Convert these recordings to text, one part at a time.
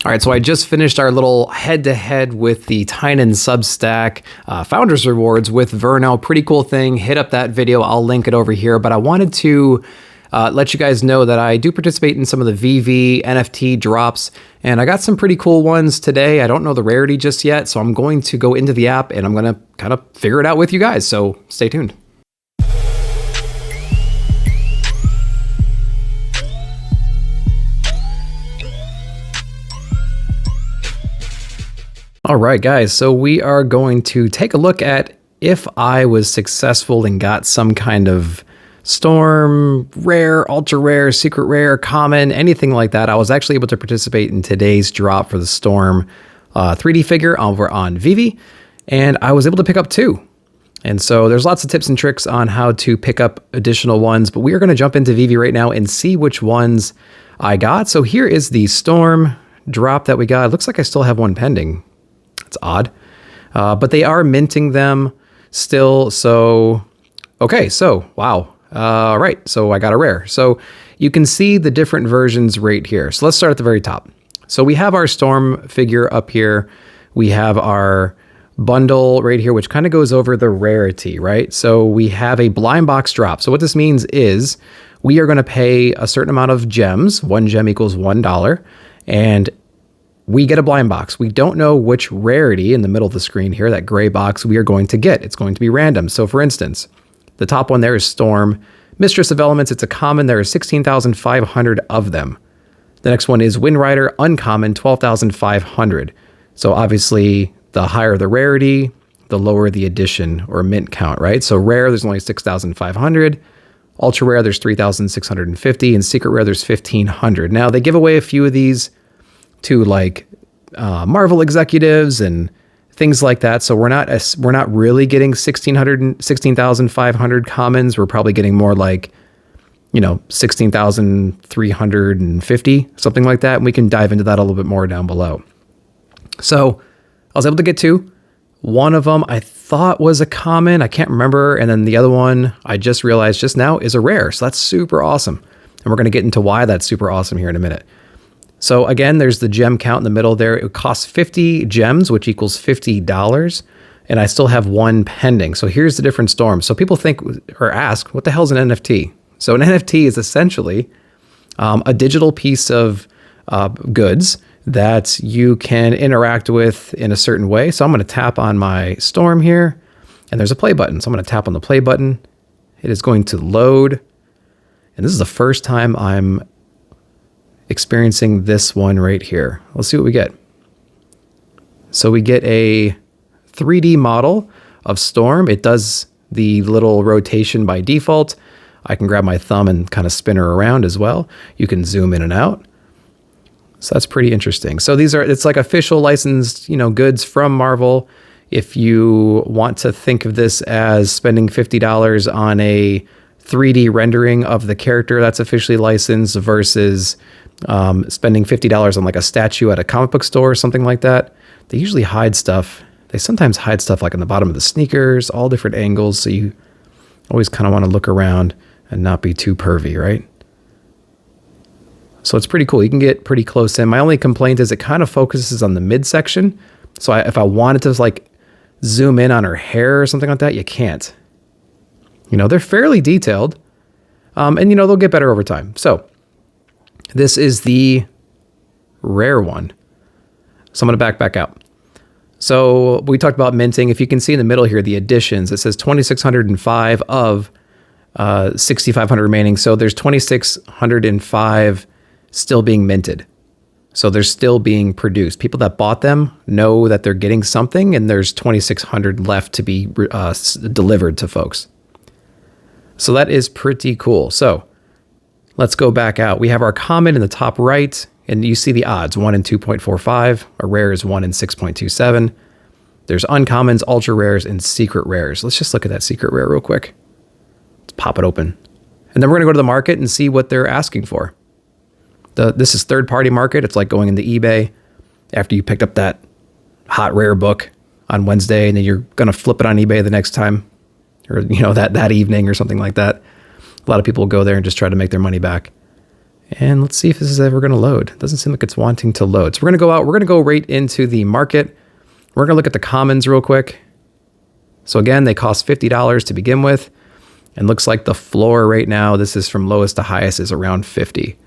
All right, so I just finished our little head-to-head with the Tynan Substack Founders Rewards with Verno. Pretty cool thing. Hit up that video. I'll link it over here. But I wanted to let you guys know that I do participate in some of the Veve NFT drops, and I got some pretty cool ones today. I don't know the rarity just yet, so I'm going to go into the app and I'm going to kind of figure it out with you guys. So stay tuned. All right, guys, so we are going to take a look at if I was successful and got some kind of storm, rare, ultra rare, secret rare, common, anything like that. I was actually able to participate in today's drop for the storm 3D figure over on Veve, and I was able to pick up 2. And so there's lots of tips and tricks on how to pick up additional ones, but we are going to jump into Veve right now and see which ones I got. So here is the storm drop that we got. It looks like I still have one pending. It's odd, but they are minting them still. So, okay, so wow. All right, so I got a rare. So you can see the different versions right here. So let's start at the very top. So we have our storm figure up here. We have our bundle right here, which kind of goes over the rarity, right? So we have a blind box drop. So what this means is we are going to pay a certain amount of gems. 1 gem equals $1, and we get a blind box. We don't know which rarity in the middle of the screen here, that gray box, we are going to get. It's going to be random. So for instance, the top one there is Storm, Mistress of Elements. It's a common. There are 16,500 of them. The next one is Wind Rider, uncommon, 12,500. So obviously the higher the rarity, the lower the edition or mint count, right? So rare, there's only 6,500. Ultra rare, there's 3,650. And secret rare, there's 1,500. Now they give away a few of these to like Marvel executives and things like that. So we're not really getting 16,500 commons. We're probably getting more like, 16,350, something like that. And we can dive into that a little bit more down below. So I was able to get 2. One of them I thought was a common. I can't remember. And then the other one I just realized just now is a rare. So that's super awesome. And we're going to get into why that's super awesome here in a minute. So again, there's the gem count in the middle there. It costs 50 gems, which equals $50. And I still have 1 pending. So here's the different storms. So people think or ask, what the hell is an NFT? So an NFT is essentially a digital piece of goods that you can interact with in a certain way. So I'm going to tap on my storm here, and there's a play button. So I'm going to tap on the play button. It is going to load. And this is the first time I'm experiencing this one right here. Let's see what we get. So we get a 3D model of Storm. It does the little rotation by default. I can grab my thumb and kind of spin her around as well. You can zoom in and out. So that's pretty interesting. So it's like official licensed, goods from Marvel. If you want to think of this as spending $50 on a 3D rendering of the character that's officially licensed versus spending $50 on like a statue at a comic book store or something like that. They usually hide stuff. They sometimes hide stuff like on the bottom of the sneakers, all different angles. So you always kind of want to look around and not be too pervy, right? So it's pretty cool. You can get pretty close in. My only complaint is it kind of focuses on the midsection. So if I wanted to like zoom in on her hair or something like that, you can't. They're fairly detailed. And they'll get better over time. So this is the rare one. So I'm going to back out. So we talked about minting. If you can see in the middle here, the additions, it says 2,605 of 6,500 remaining. So there's 2,605 still being minted. So they're still being produced. People that bought them know that they're getting something, and there's 2,600 left to be delivered to folks. So that is pretty cool. So let's go back out. We have our common in the top right, and you see the odds, 1 in 2.45. A rare is 1 in 6.27. There's uncommons, ultra rares, and secret rares. Let's just look at that secret rare real quick. Let's pop it open. And then we're going to go to the market and see what they're asking for. This is third-party market. It's like going into eBay after you picked up that hot rare book on Wednesday, and then you're going to flip it on eBay the next time, or that evening or something like that. A lot of people will go there and just try to make their money back. And let's see if this is ever going to load. It doesn't seem like it's wanting to load. So we're going to go out. We're going to go right into the market. We're going to look at the commons real quick. So again, they cost $50 to begin with. And looks like the floor right now, this is from lowest to highest, is around 50.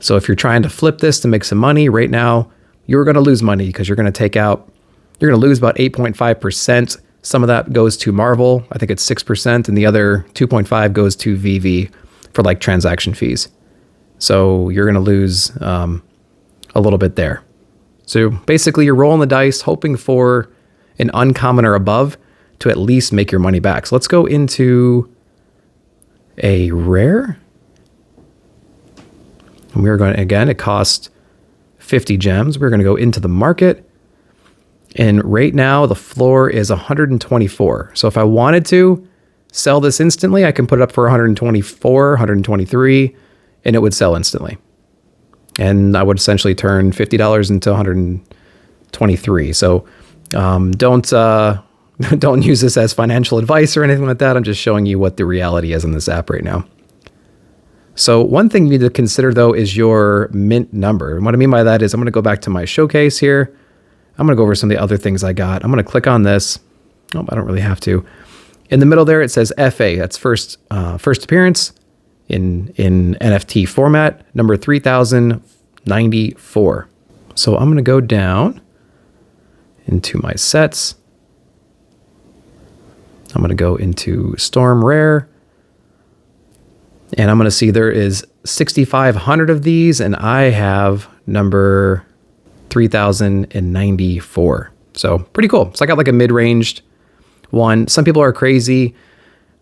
So if you're trying to flip this to make some money right now, you're going to lose money because you're going to lose about 8.5%. Some of that goes to Marvel. I think it's 6%. And the other 2.5 goes to VV for like transaction fees. So you're going to lose a little bit there. So basically you're rolling the dice, hoping for an uncommon or above to at least make your money back. So let's go into a rare. And we're going to, again, it cost 50 gems. We're going to go into the market. And right now the floor is 124. So if I wanted to sell this instantly, I can put it up for 124, 123, and it would sell instantly. And I would essentially turn $50 into 123. So don't use this as financial advice or anything like that. I'm just showing you what the reality is in this app right now. So one thing you need to consider though is your mint number. And what I mean by that is I'm going to go back to my showcase here. I'm going to go over some of the other things I got. I'm going to click on this. Oh, I don't really have to. In the middle there, it says FA. That's first appearance in NFT format, number 3094. So I'm going to go down into my sets. I'm going to go into Storm Rare. And I'm going to see there is 6,500 of these, and I have number 3094. So pretty cool. So I got like a mid-ranged one. Some people are crazy.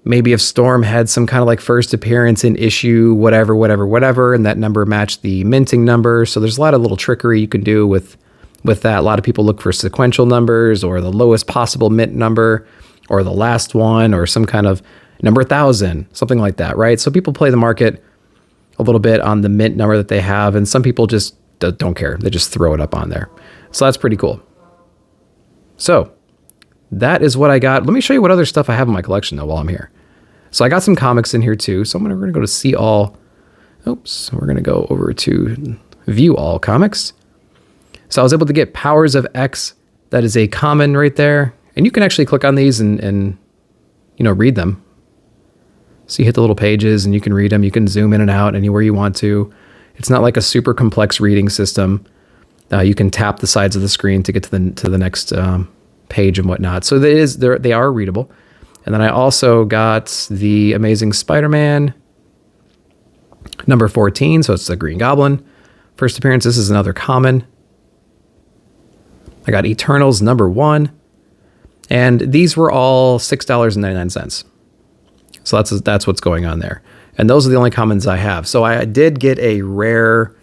Maybe if Storm had some kind of like first appearance in issue, whatever, and that number matched the minting number. So there's a lot of little trickery you can do with that. A lot of people look for sequential numbers or the lowest possible mint number or the last one or some kind of number 1,000, something like that, right? So people play the market a little bit on the mint number that they have, and some people just don't care. They just throw it up on there. So that's pretty cool. So that is what I got. Let me show you what other stuff I have in my collection though while I'm here. So I got some comics in here too. So we're going to go to see all. Oops. We're going to go over to view all comics. So I was able to get Powers of X. That is a common right there. And you can actually click on these and read them. So you hit the little pages and you can read them. You can zoom in and out anywhere you want to. It's not like a super complex reading system. You can tap the sides of the screen to get to the next page and whatnot. So they are readable. And then I also got the Amazing Spider-Man number 14. So it's the Green Goblin. First appearance. This is another common. I got Eternals number 1. And these were all $6.99. So that's what's going on there. And those are the only commons I have. So I did get a rare.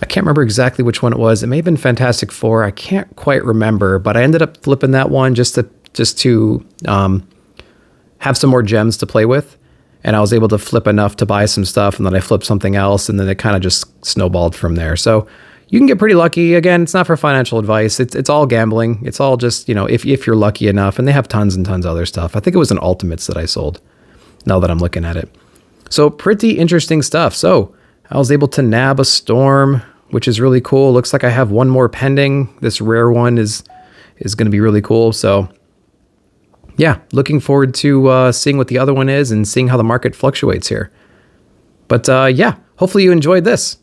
I can't remember exactly which one it was. It may have been Fantastic Four. I can't quite remember, but I ended up flipping that one just to have some more gems to play with. And I was able to flip enough to buy some stuff, and then I flipped something else, and then it kind of just snowballed from there. So you can get pretty lucky. Again, it's not for financial advice. It's all gambling. It's all just, if you're lucky enough, and they have tons and tons of other stuff. I think it was an Ultimates that I sold now that I'm looking at it. So pretty interesting stuff. So I was able to nab a Storm, which is really cool. Looks like I have one more pending. This rare one is going to be really cool. So yeah, looking forward to seeing what the other one is and seeing how the market fluctuates here. But yeah, hopefully you enjoyed this.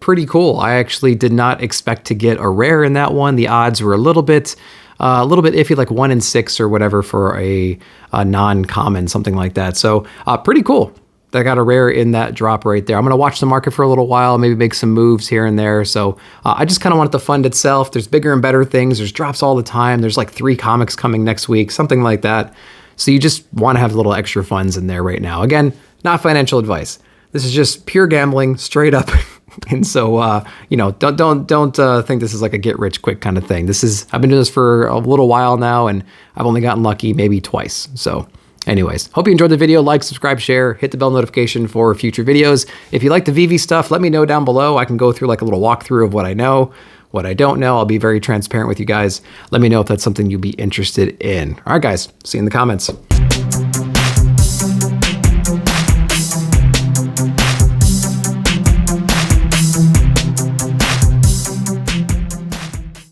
Pretty cool. I actually did not expect to get a rare in that one. The odds were a little bit iffy, like 1 in 6 or whatever for a non-common, something like that. So pretty cool. I got a rare in that drop right there. I'm going to watch the market for a little while, maybe make some moves here and there. So I just kind of want it to fund itself. There's bigger and better things. There's drops all the time. There's like 3 comics coming next week, something like that. So you just want to have little extra funds in there right now. Again, not financial advice. This is just pure gambling, straight up. And so, don't think this is like a get rich quick kind of thing. I've been doing this for a little while now, and I've only gotten lucky maybe twice. So anyways, hope you enjoyed the video. Like, subscribe, share, hit the bell notification for future videos. If you like the VV stuff, let me know down below. I can go through like a little walkthrough of what I know, what I don't know. I'll be very transparent with you guys. Let me know if that's something you'd be interested in. All right, guys, see you in the comments.